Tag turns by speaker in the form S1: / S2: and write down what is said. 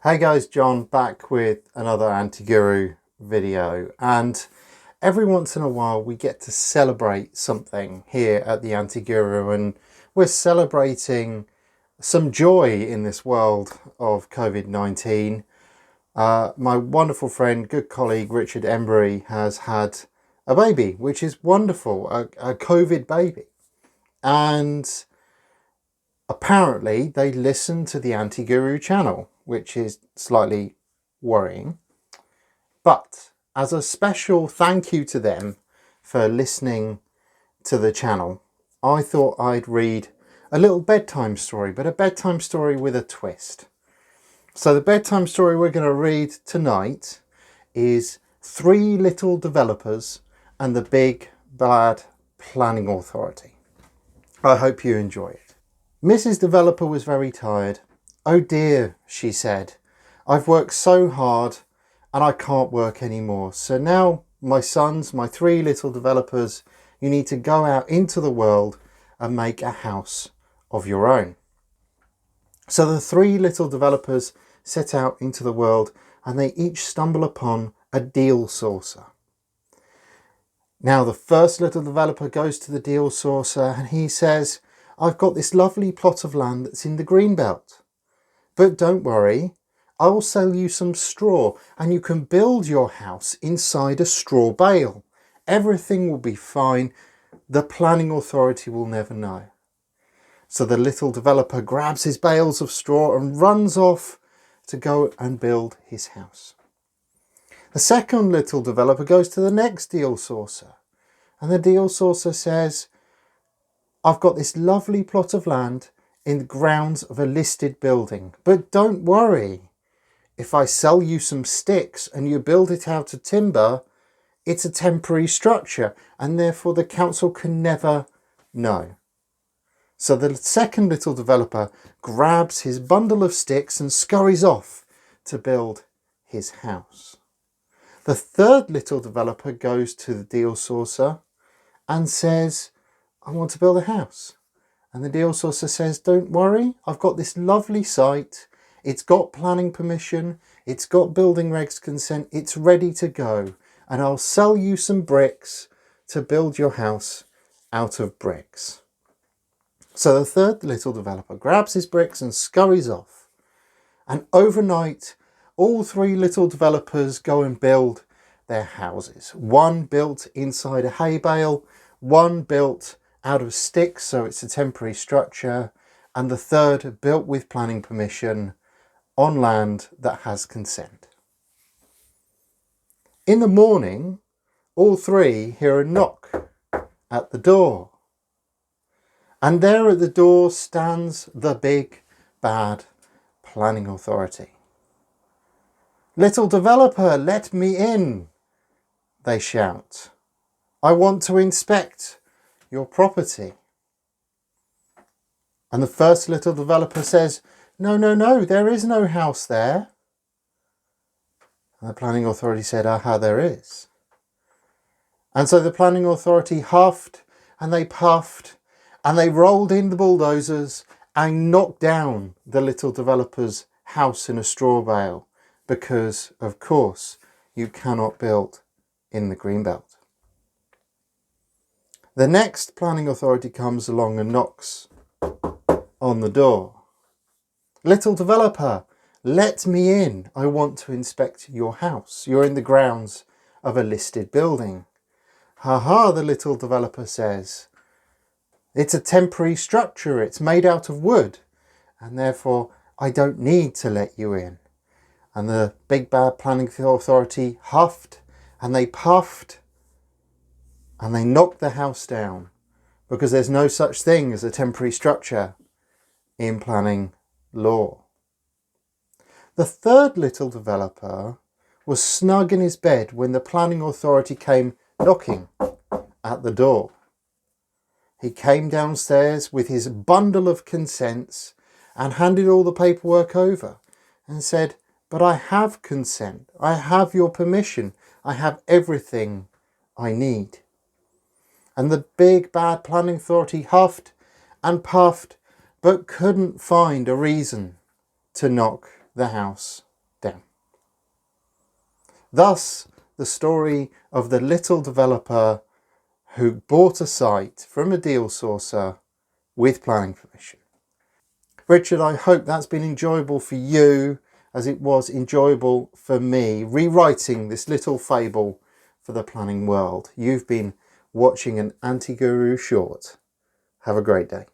S1: Hey guys, John back with another Anti-Guru video, and every once in a while we get to celebrate something here at the Anti-Guru, and we're celebrating some joy in this world of COVID-19. My wonderful friend, good colleague Richard Embery has had a baby, which is wonderful, a COVID baby, and apparently they listen to the Anti-Guru channel, which is slightly worrying. But as a special thank you to them for listening to the channel, I thought I'd read a little bedtime story, but a bedtime story with a twist. So the bedtime story we're going to read tonight is Three Little Developers and the Big Bad Planning Authority. I hope you enjoy it. Mrs. Developer was very tired. "Oh dear," she said, "I've worked so hard and I can't work anymore. So now, my sons, my three little developers, you need to go out into the world and make a house of your own." So the three little developers set out into the world, and they each stumble upon a deal saucer. Now the first little developer goes to the deal saucer and he says, "I've got this lovely plot of land that's in the green belt. But don't worry, I will sell you some straw and you can build your house inside a straw bale. Everything will be fine. The planning authority will never know." So the little developer grabs his bales of straw and runs off to go and build his house. The second little developer goes to the next deal saucer, and the deal saucer says, "I've got this lovely plot of land in the grounds of a listed building, but don't worry, if I sell you some sticks and you build it out of timber, it's a temporary structure and therefore the council can never know." So the second little developer grabs his bundle of sticks and scurries off to build his house. The third little developer goes to the deal saucer and says, "I want to build a house." And the deal saucer says, "Don't worry, I've got this lovely site. It's got planning permission. It's got building regs consent. It's ready to go. And I'll sell you some bricks to build your house out of bricks." So the third little developer grabs his bricks and scurries off. And overnight, all three little developers go and build their houses. One built inside a hay bale, one built out of sticks, so it's a temporary structure, and the third built with planning permission on land that has consent. In the morning, all three hear a knock at the door. And there at the door stands the big bad planning authority. "Little developer, let me in," they shout. "I want to inspect your property." And the first little developer says, "No, no, no, there is no house there." And the planning authority said, "Aha, there is." And so the planning authority huffed and they puffed and they rolled in the bulldozers and knocked down the little developer's house in a straw bale, because, of course, you cannot build in the greenbelt. The next planning authority comes along and knocks on the door. "Little developer, let me in. I want to inspect your house. You're in the grounds of a listed building." "Ha ha," the little developer says. "It's a temporary structure. It's made out of wood, and therefore I don't need to let you in." And the big bad planning authority huffed and they puffed and they knocked the house down, because there's no such thing as a temporary structure in planning law. The third little developer was snug in his bed when the planning authority came knocking at the door. He came downstairs with his bundle of consents and handed all the paperwork over and said, "But I have consent. I have your permission. I have everything I need." And the big bad planning authority huffed and puffed, but couldn't find a reason to knock the house Thus, the story of the little developer who bought a site from a deal sourcer with planning permission. Richard, I hope that's been enjoyable for you as it was enjoyable for me, rewriting this little fable for the planning world. You've been watching an Anti-Guru short. Have a great day.